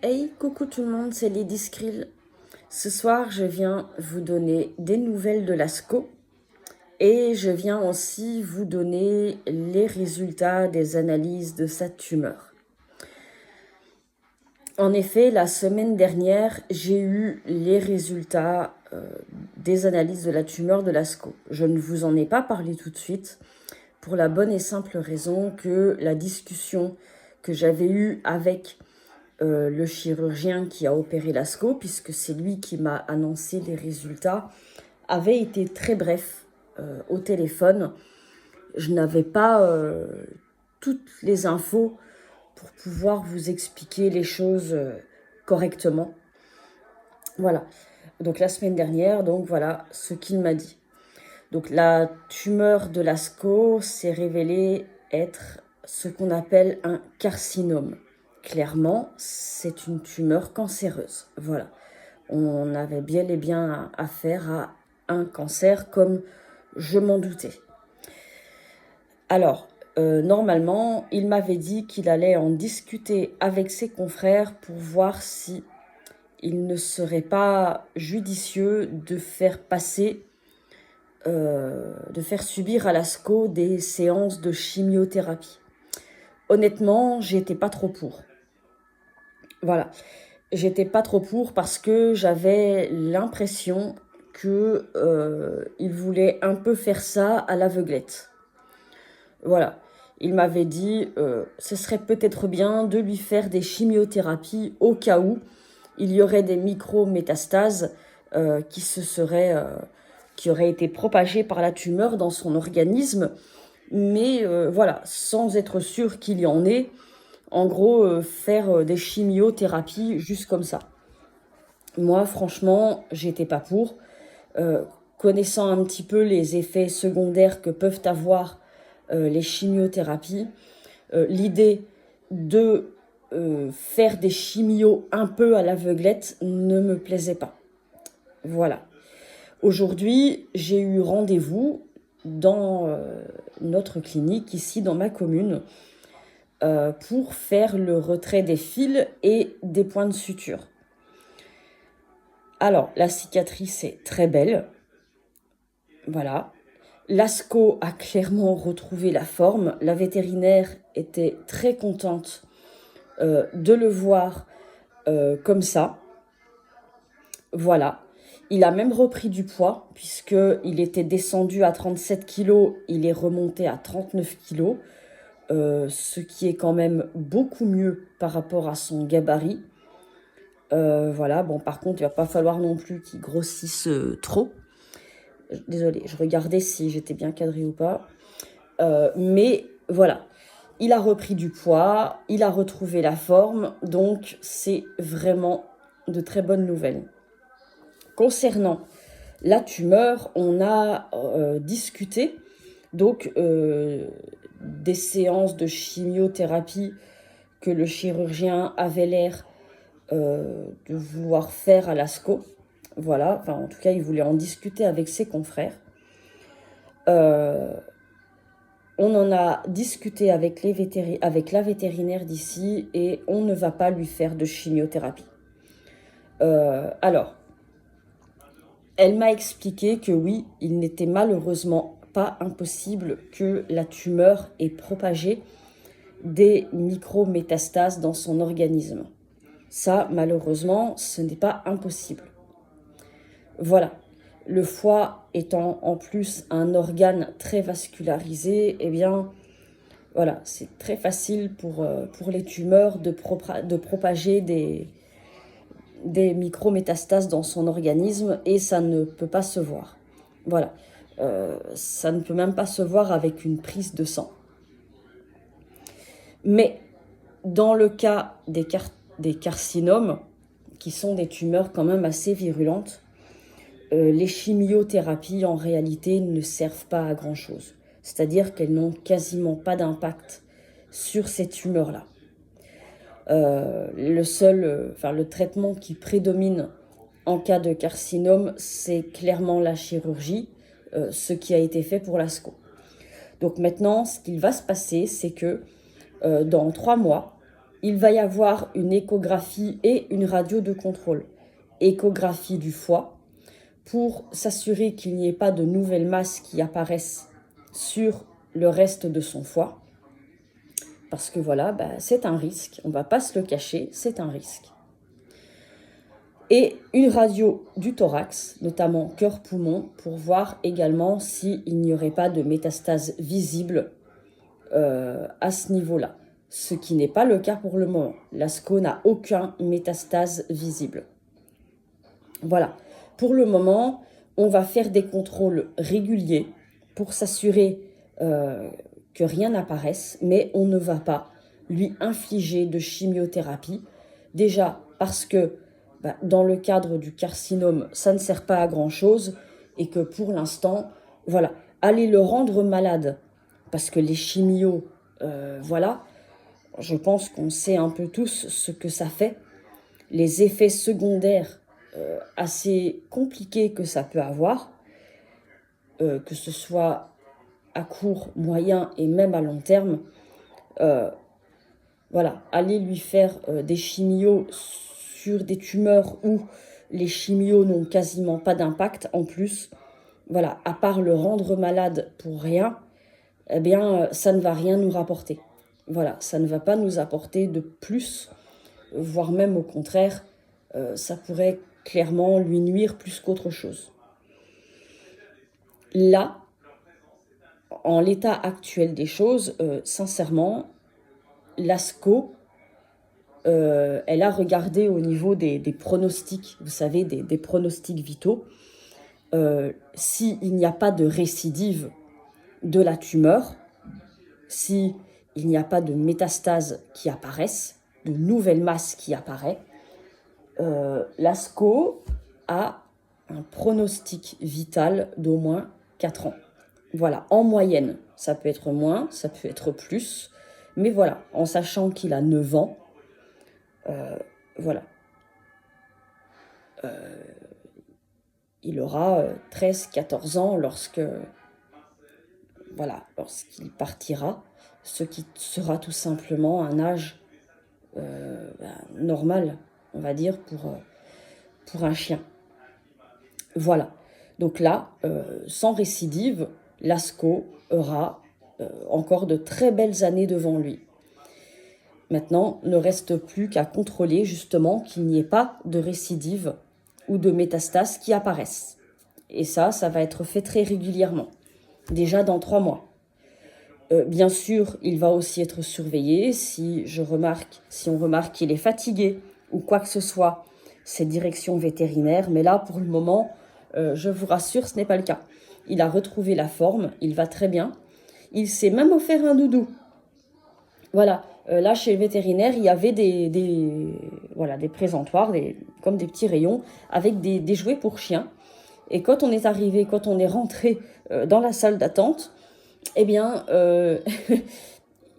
Hey, coucou tout le monde, c'est Lady Skrill. Ce soir, je viens vous donner des nouvelles de la SCO et je viens aussi vous donner les résultats des analyses de sa tumeur. En effet, la semaine dernière, j'ai eu les résultats des analyses de la tumeur de la SCO. Je ne vous en ai pas parlé tout de suite pour la bonne et simple raison que la discussion que j'avais eue avec le chirurgien qui a opéré la SCO, puisque c'est lui qui m'a annoncé les résultats, avait été très bref au téléphone. Je n'avais pas toutes les infos pour pouvoir vous expliquer les choses correctement. Voilà. Donc la semaine dernière, donc voilà ce qu'il m'a dit. Donc la tumeur de la SCO s'est révélée être ce qu'on appelle un carcinome. Clairement, c'est une tumeur cancéreuse. Voilà. On avait bien et bien affaire à un cancer comme je m'en doutais. Alors, normalement, il m'avait dit qu'il allait en discuter avec ses confrères pour voir si il ne serait pas judicieux de faire passer, de faire subir à la SCO des séances de chimiothérapie. Honnêtement, j'étais pas trop pour. Voilà. J'étais pas trop pour parce que j'avais l'impression que il voulait un peu faire ça à l'aveuglette. Voilà. Il m'avait dit ce serait peut-être bien de lui faire des chimiothérapies au cas où il y aurait des micro-métastases qui auraient été propagées par la tumeur dans son organisme, mais voilà, sans être sûr qu'il y en ait. En gros, faire des chimiothérapies juste comme ça. Moi, franchement, j'étais pas pour. Connaissant un petit peu les effets secondaires que peuvent avoir les chimiothérapies, l'idée de faire des chimios un peu à l'aveuglette ne me plaisait pas. Voilà. Aujourd'hui, j'ai eu rendez-vous dans notre clinique, ici dans ma commune, pour faire le retrait des fils et des points de suture. Alors, la cicatrice est très belle. Voilà. La SCO a clairement retrouvé la forme. La vétérinaire était très contente de le voir comme ça. Voilà. Il a même repris du poids, puisqu'il était descendu à 37 kg, il est remonté à 39 kg. Ce qui est quand même beaucoup mieux par rapport à son gabarit. Voilà, bon, par contre, il va pas falloir non plus qu'il grossisse trop. Désolée, je regardais si j'étais bien cadrée ou pas. Mais voilà, il a repris du poids, il a retrouvé la forme, donc c'est vraiment de très bonnes nouvelles. Concernant la tumeur, on a discuté donc des séances de chimiothérapie que le chirurgien avait l'air de vouloir faire à la SCO. Voilà, enfin en tout cas, il voulait en discuter avec ses confrères. On en a discuté avec la vétérinaire d'ici et on ne va pas lui faire de chimiothérapie. Alors, elle m'a expliqué que oui, il n'était malheureusement pas impossible que la tumeur ait propagé des micro-métastases dans son organisme. Ça, malheureusement, ce n'est pas impossible. Voilà. Le foie étant en plus un organe très vascularisé, eh bien, voilà, c'est très facile pour les tumeurs de propager des micro-métastases dans son organisme et ça ne peut pas se voir. Voilà. Ça ne peut même pas se voir avec une prise de sang. Mais dans le cas des carcinomes, qui sont des tumeurs quand même assez virulentes, les chimiothérapies en réalité ne servent pas à grand chose. C'est-à-dire qu'elles n'ont quasiment pas d'impact sur ces tumeurs-là. Le traitement qui prédomine en cas de carcinome, c'est clairement la chirurgie, ce qui a été fait pour la SCO. Donc maintenant, ce qu'il va se passer, c'est que dans 3 mois, il va y avoir une échographie et une radio de contrôle. Échographie du foie, pour s'assurer qu'il n'y ait pas de nouvelles masses qui apparaissent sur le reste de son foie. Parce que voilà, c'est un risque, on ne va pas se le cacher, c'est un risque. Et une radio du thorax, notamment cœur-poumon, pour voir également s'il n'y aurait pas de métastases visibles à ce niveau-là. Ce qui n'est pas le cas pour le moment. L'ASCO n'a aucun métastase visible. Voilà. Pour le moment, on va faire des contrôles réguliers pour s'assurer que rien n'apparaisse, mais on ne va pas lui infliger de chimiothérapie. Déjà parce que dans le cadre du carcinome, ça ne sert pas à grand-chose et que pour l'instant, voilà, aller le rendre malade, parce que les chimios, voilà, je pense qu'on sait un peu tous ce que ça fait, les effets secondaires assez compliqués que ça peut avoir, que ce soit à court, moyen et même à long terme. Voilà, aller lui faire des chimios sur des tumeurs où les chimios n'ont quasiment pas d'impact en plus, voilà, à part le rendre malade pour rien, eh bien, ça ne va rien nous rapporter. Voilà, ça ne va pas nous apporter de plus, voire même au contraire, ça pourrait clairement lui nuire plus qu'autre chose. Là, en l'état actuel des choses, sincèrement, l'ASCO, elle a regardé au niveau des pronostics, vous savez, des pronostics vitaux, s'il n'y a pas de récidive de la tumeur, s'il n'y a pas de métastases qui apparaissent, de nouvelles masses qui apparaissent, l'ASCO a un pronostic vital d'au moins 4 ans. Voilà, en moyenne, ça peut être moins, ça peut être plus, mais voilà, en sachant qu'il a 9 ans, voilà. Il aura 13-14 ans lorsqu'il partira, ce qui sera tout simplement un âge normal, on va dire, pour un chien. Voilà. Donc là, sans récidive, l'ASCO aura encore de très belles années devant lui. Maintenant, ne reste plus qu'à contrôler justement qu'il n'y ait pas de récidive ou de métastases qui apparaissent. Et ça va être fait très régulièrement, déjà dans 3 mois. Bien sûr, il va aussi être surveillé. Si on remarque qu'il est fatigué ou quoi que ce soit, c'est direction vétérinaire. Mais là, pour le moment, je vous rassure, ce n'est pas le cas. Il a retrouvé la forme, il va très bien. Il s'est même offert un doudou. Voilà, là, chez le vétérinaire, il y avait des présentoirs, comme des petits rayons, avec des jouets pour chiens. Et quand on est rentré dans la salle d'attente, eh bien,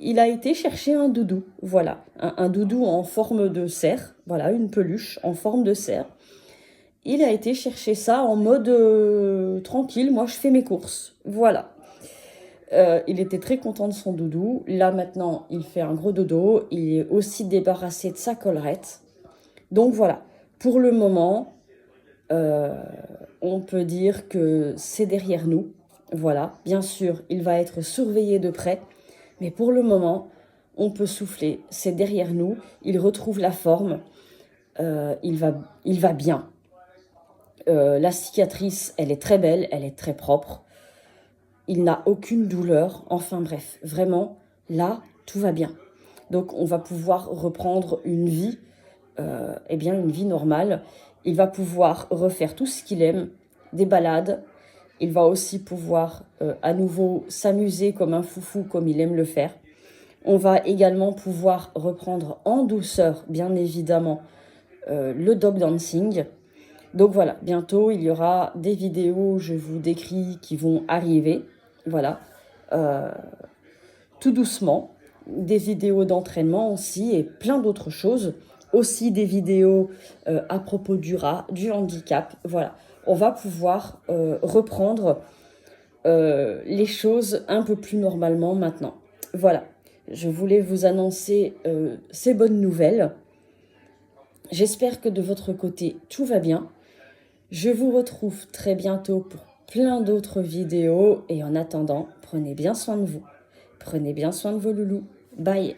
il a été chercher un doudou. Voilà, un doudou en forme de cerf. Voilà, une peluche en forme de cerf. Il a été chercher ça en mode tranquille, moi je fais mes courses. Voilà. Il était très content de son doudou. Là maintenant, il fait un gros dodo. Il est aussi débarrassé de sa collerette. Donc voilà, pour le moment, on peut dire que c'est derrière nous. Voilà, bien sûr, il va être surveillé de près. Mais pour le moment, on peut souffler. C'est derrière nous. Il retrouve la forme. Il va bien. La cicatrice, elle est très belle, elle est très propre. Il n'a aucune douleur. Enfin bref, vraiment, là, tout va bien. Donc, on va pouvoir reprendre une vie, une vie normale. Il va pouvoir refaire tout ce qu'il aime, des balades. Il va aussi pouvoir à nouveau s'amuser comme un foufou, comme il aime le faire. On va également pouvoir reprendre en douceur, bien évidemment, le dog dancing. Donc voilà, bientôt il y aura des vidéos, je vous décris, qui vont arriver. Voilà, tout doucement, des vidéos d'entraînement aussi et plein d'autres choses. Aussi des vidéos à propos du rat, du handicap. Voilà, on va pouvoir reprendre les choses un peu plus normalement maintenant. Voilà, je voulais vous annoncer ces bonnes nouvelles. J'espère que de votre côté, tout va bien. Je vous retrouve très bientôt pour plein d'autres vidéos. Et en attendant, prenez bien soin de vous. Prenez bien soin de vos loulous. Bye!